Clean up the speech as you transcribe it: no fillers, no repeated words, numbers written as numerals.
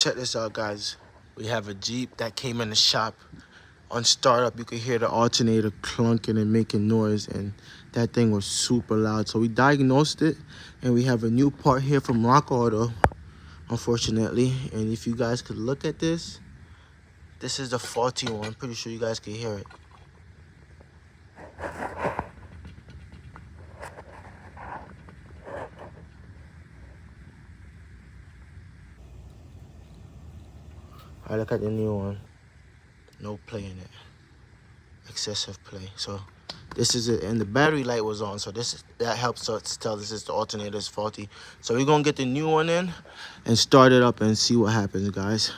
Check this out, guys. We have a Jeep that came in the shop. On startup, you could hear the alternator clunking and making noise, and that thing was super loud. So we diagnosed it, and we have a new part here from Rock Auto, unfortunately. And if you guys could look at this, this is the faulty one. I'm pretty sure you guys can hear it. All right, look at the new one. No play in it. Excessive play. So this is it, and the battery light was on, so that helps us tell this is the alternator is faulty. So we're gonna get the new one in and start it up and see what happens, guys.